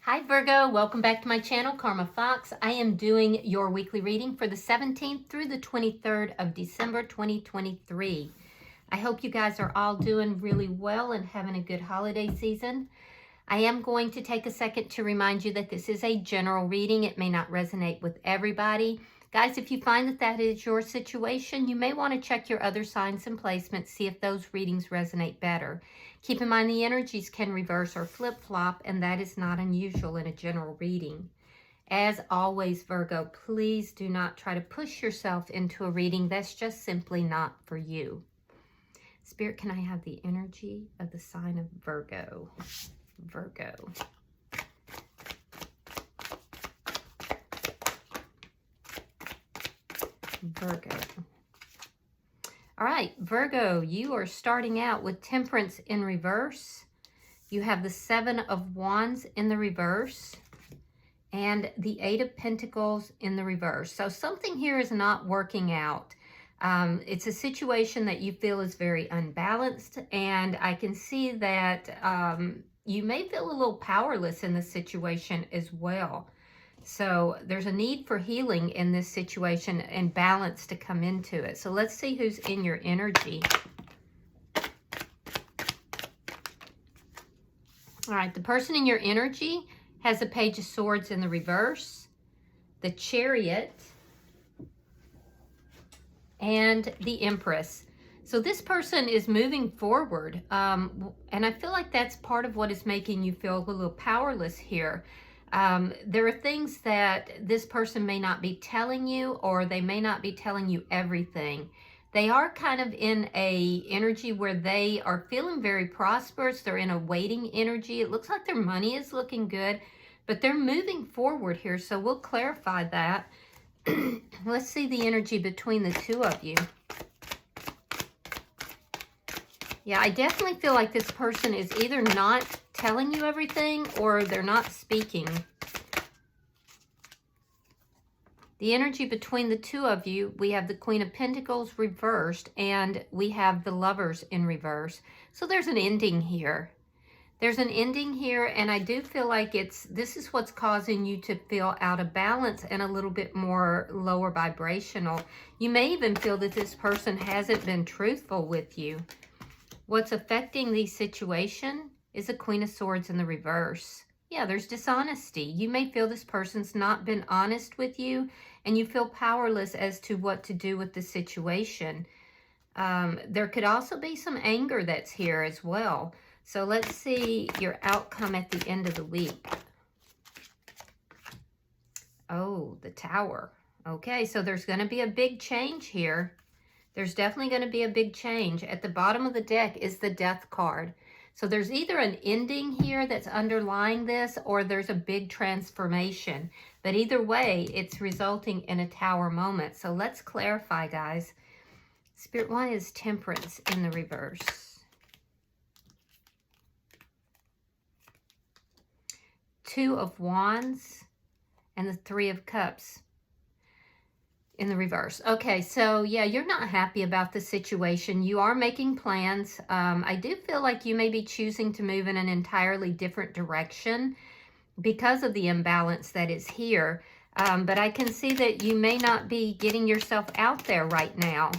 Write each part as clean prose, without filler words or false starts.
Hi Virgo, welcome back to my channel, Karma Fox. I am doing your weekly reading for the 17th through the 23rd of December 2023. I hope you guys are all doing really well and having a good holiday season. I am going to take a second to remind you that this is a general reading. It may not resonate with everybody. Guys, if you find that that is your situation, you may want to check your other signs and placements, see if those readings resonate better. Keep in mind the energies can reverse or flip-flop, and that is not unusual in a general reading. As always, Virgo, please do not try to push yourself into a reading that's just simply not for you. Spirit, can I have the energy of the sign of Virgo? Virgo. Virgo. All right, Virgo, you are starting out with Temperance in reverse. You have the Seven of Wands in the reverse and the Eight of Pentacles in the reverse. So something here is not working out. It's a situation that you feel is very unbalanced, and I can see that you may feel a little powerless in this situation as well. So there's a need for healing in this situation and balance to come into it. So let's see who's in your energy. All right, the person in your energy has the Page of Swords in the reverse, the Chariot, and the Empress. So this person is moving forward, and I feel like that's part of what is making you feel a little powerless here. There are things that this person may not be telling you, or they may not be telling you everything. They are kind of in a energy where they are feeling very prosperous. They're in a waiting energy. It looks like their money is looking good, but they're moving forward here. So we'll clarify that. Let's see the energy between the two of you. Yeah, I definitely feel like this person is either not telling you everything or they're not speaking. The energy between the two of you, we have the Queen of Pentacles reversed and we have the Lovers in reverse. So there's an ending here. There's an ending here, and I do feel like this is what's causing you to feel out of balance and a little bit more lower vibrational. You may even feel that this person hasn't been truthful with you. What's affecting the situation is the Queen of Swords in the reverse. Yeah, there's dishonesty. You may feel this person's not been honest with you, and you feel powerless as to what to do with the situation. There could also be some anger that's here as well. So let's see your outcome at the end of the week. Oh, the Tower. Okay, so there's going to be a big change here. There's definitely going to be a big change. At the bottom of the deck is the Death card. So there's either an ending here that's underlying this, or there's a big transformation. But either way, it's resulting in a Tower moment. So let's clarify, guys. Spirit, why is Temperance in the reverse? Two of Wands and the Three of Cups in the reverse. Okay, so yeah, you're not happy about the situation. You are making plans. I do feel like you may be choosing to move in an entirely different direction because of the imbalance that is here. But I can see that you may not be getting yourself out there right now.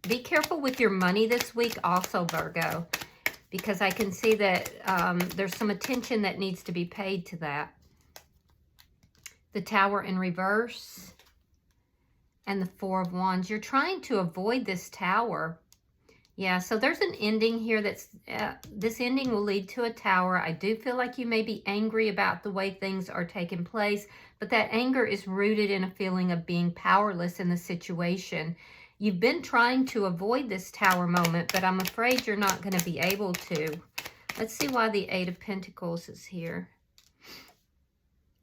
Be careful with your money this week also, Virgo, because I can see that there's some attention that needs to be paid to that. The Tower in reverse and the Four of Wands. You're trying to avoid this Tower. Yeah, so there's an ending here that's, this ending will lead to a Tower. I do feel like you may be angry about the way things are taking place, but that anger is rooted in a feeling of being powerless in the situation. You've been trying to avoid this Tower moment, but I'm afraid you're not going to be able to. Let's see why the Eight of Pentacles is here.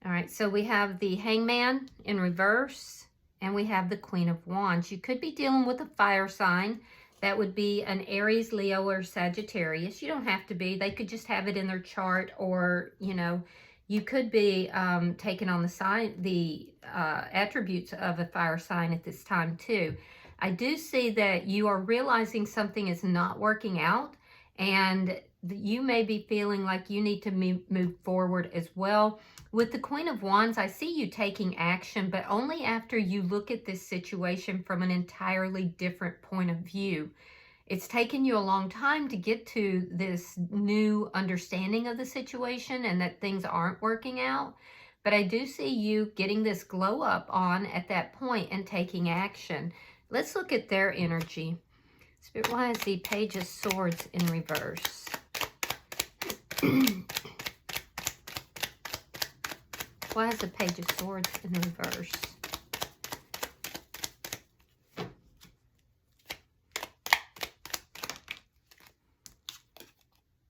All right, so we have the Hangman in reverse, and we have the Queen of Wands. You could be dealing with a fire sign. That would be an Aries, Leo, or Sagittarius. You don't have to be. They could just have it in their chart, or, you know, you could be taking on the attributes of a fire sign at this time too. I do see that you are realizing something is not working out, and you may be feeling like you need to move forward as well. With the Queen of Wands, I see you taking action, but only after you look at this situation from an entirely different point of view. It's taken you a long time to get to this new understanding of the situation and that things aren't working out. But I do see you getting this glow up on at that point and taking action. Let's look at their energy. Spirit, why is the Page of Swords in reverse? Why is the Page of Swords in reverse?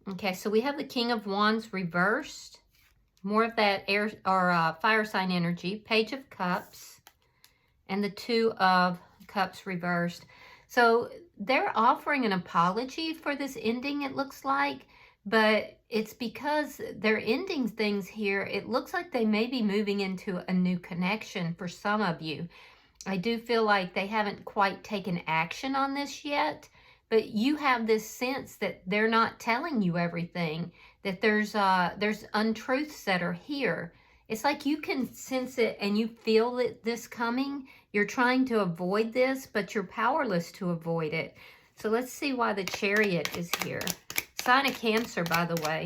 Okay, so we have the King of Wands reversed. More of that air or fire sign energy. Page of Cups. And the Two of Cups reversed. So they're offering an apology for this ending, it looks like. But it's because they're ending things here. It looks like they may be moving into a new connection for some of you. I do feel like they haven't quite taken action on this yet. But you have this sense that they're not telling you everything, that there's untruths that are here. It's like you can sense it and you feel this coming. You're trying to avoid this, but you're powerless to avoid it. So let's see why the Chariot is here. Sign of Cancer, by the way.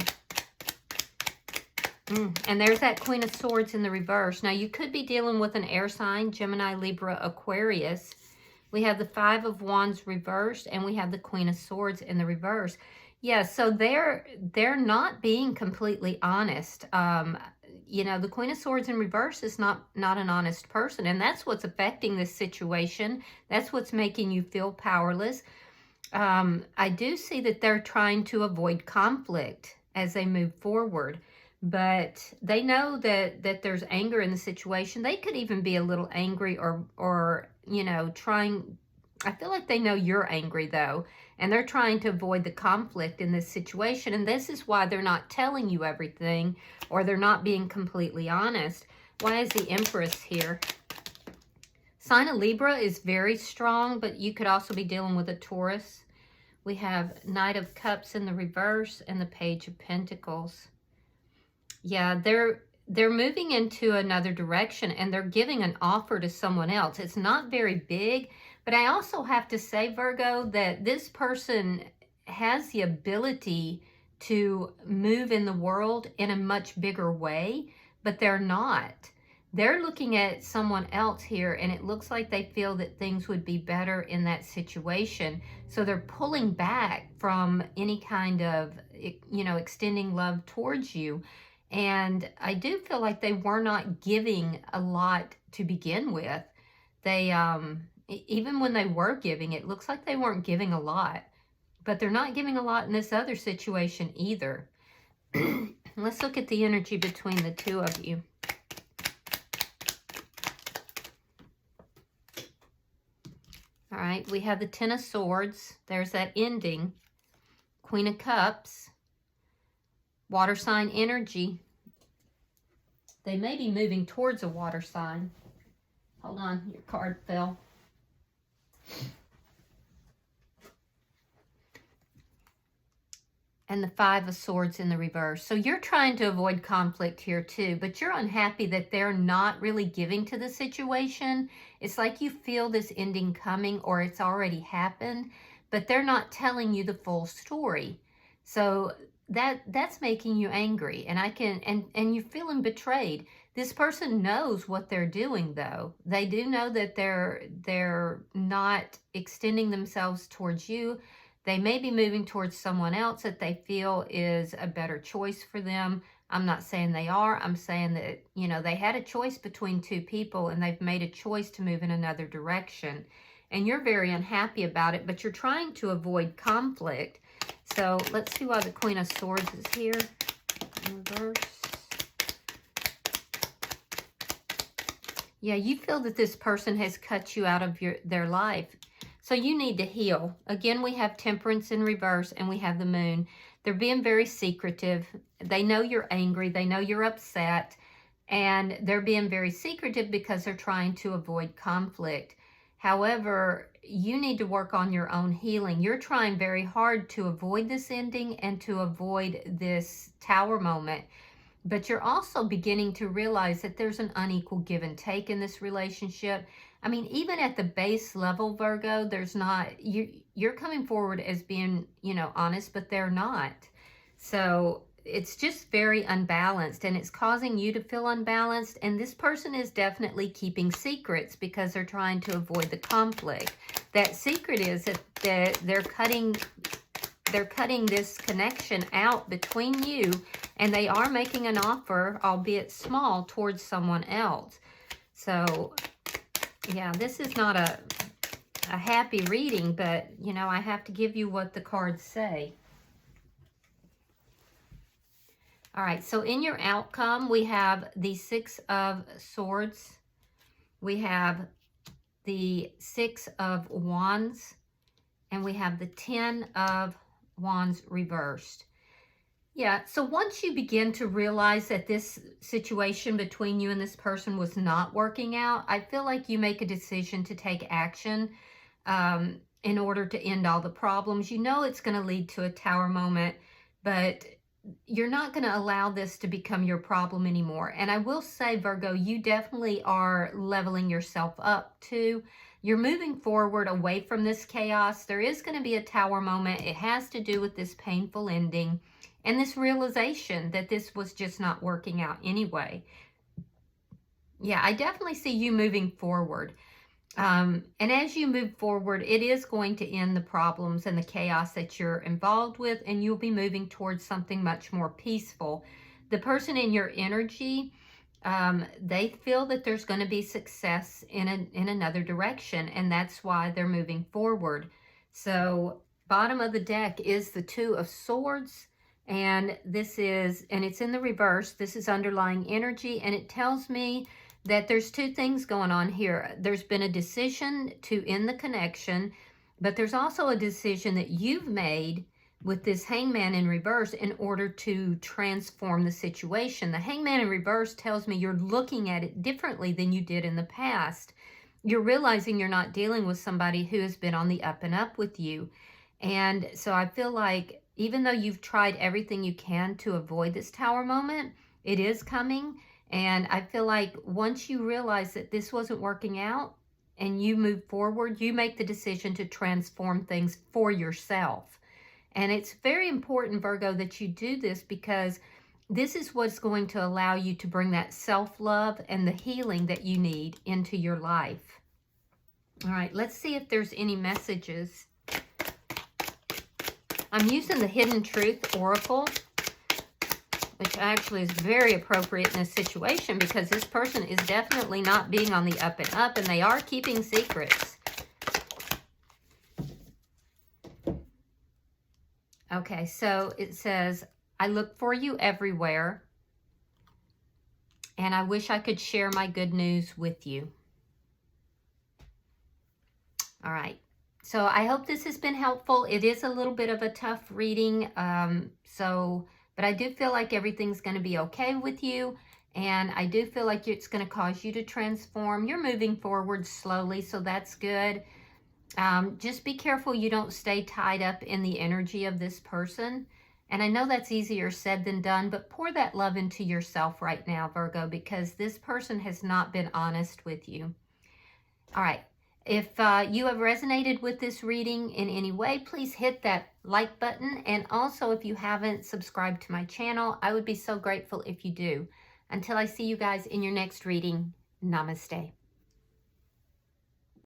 And there's that Queen of Swords in the reverse. Now, you could be dealing with an air sign, Gemini, Libra, Aquarius. We have the Five of Wands reversed, and we have the Queen of Swords in the reverse. Yeah, so they're not being completely honest. You know, the Queen of Swords in reverse is not an honest person, and that's what's affecting this situation. That's what's making you feel powerless. I do see that they're trying to avoid conflict as they move forward, but they know that there's anger in the situation. They could even be a little angry or you know, trying. I feel like they know you're angry though, and they're trying to avoid the conflict in this situation, and this is why they're not telling you everything, or they're not being completely honest. Why is the Empress here? Sign of Libra is very strong, but you could also be dealing with a Taurus. We have Knight of Cups in the reverse and the Page of Pentacles. Yeah, they're moving into another direction, and they're giving an offer to someone else. It's not very big, but I also have to say, Virgo, that this person has the ability to move in the world in a much bigger way, but they're not. They're looking at someone else here, and it looks like they feel that things would be better in that situation. So they're pulling back from any kind of, you know, extending love towards you. And I do feel like they were not giving a lot to begin with. They, even when they were giving, it looks like they weren't giving a lot. But they're not giving a lot in this other situation either. Let's look at the energy between the two of you. All right, we have the Ten of Swords. There's that ending. Queen of Cups. Water sign energy. They may be moving towards a water sign. Hold on, your card fell. And the Five of Swords in the reverse. So you're trying to avoid conflict here too, but you're unhappy that they're not really giving to the situation. It's like you feel this ending coming, or it's already happened, but they're not telling you the full story. So that's making you angry, and you're feeling betrayed. This person knows what they're doing though. They do know that they're not extending themselves towards you. They may be moving towards someone else that they feel is a better choice for them. I'm not saying they are. I'm saying that, you know, they had a choice between two people, and they've made a choice to move in another direction. And you're very unhappy about it, but you're trying to avoid conflict. So let's see why the Queen of Swords is here in reverse. Yeah, you feel that this person has cut you out of their life. So you need to heal. Again, we have Temperance in reverse, and we have the Moon. They're being very secretive. They know you're angry. They know you're upset. And they're being very secretive because they're trying to avoid conflict. However, you need to work on your own healing. You're trying very hard to avoid this ending and to avoid this tower moment. But you're also beginning to realize that there's an unequal give and take in this relationship. I mean, even at the base level, Virgo, there's not, you're coming forward as being, you know, honest, but they're not. So it's just very unbalanced, and it's causing you to feel unbalanced. And this person is definitely keeping secrets because they're trying to avoid the conflict. That secret is that they're cutting this connection out between you, and they are making an offer, albeit small, towards someone else. So yeah, this is not a happy reading, but you know, I have to give you what the cards say. All right, so in your outcome, we have the Six of Swords. We have the Six of Wands. And we have the 10 of Wands reversed. Yeah, so once you begin to realize that this situation between you and this person was not working out, I feel like you make a decision to take action in order to end all the problems. You know it's going to lead to a tower moment, but you're not going to allow this to become your problem anymore. And I will say, Virgo, you definitely are leveling yourself up too. You're moving forward away from this chaos. There is going to be a tower moment. It has to do with this painful ending and this realization that this was just not working out anyway. Yeah, I definitely see you moving forward. And as you move forward, it is going to end the problems and the chaos that you're involved with, and you'll be moving towards something much more peaceful. The person in your energy, they feel that there's going to be success in another direction, and that's why they're moving forward. So bottom of the deck is the Two of Swords, and it's in the reverse. This is underlying energy, and it tells me that there's two things going on here. There's been a decision to end the connection, but there's also a decision that you've made with this Hangman in reverse in order to transform the situation. The Hangman in reverse tells me you're looking at it differently than you did in the past. You're realizing you're not dealing with somebody who has been on the up and up with you. And so I feel like even though you've tried everything you can to avoid this tower moment, it is coming. And I feel like once you realize that this wasn't working out and you move forward, you make the decision to transform things for yourself. And it's very important, Virgo, that you do this, because this is what's going to allow you to bring that self-love and the healing that you need into your life. All right, let's see if there's any messages. I'm using the Hidden Truth Oracle, which actually is very appropriate in this situation because this person is definitely not being on the up and up, and they are keeping secrets. Okay, so it says, I look for you everywhere, and I wish I could share my good news with you. All right, so I hope this has been helpful. It is a little bit of a tough reading, but I do feel like everything's going to be okay with you, and I do feel like it's going to cause you to transform. You're moving forward slowly, so that's good. Just be careful you don't stay tied up in the energy of this person. And I know that's easier said than done, but pour that love into yourself right now, Virgo, because this person has not been honest with you. All right. If you have resonated with this reading in any way, please hit that like button. And also, if you haven't subscribed to my channel, I would be so grateful if you do. Until I see you guys in your next reading, namaste.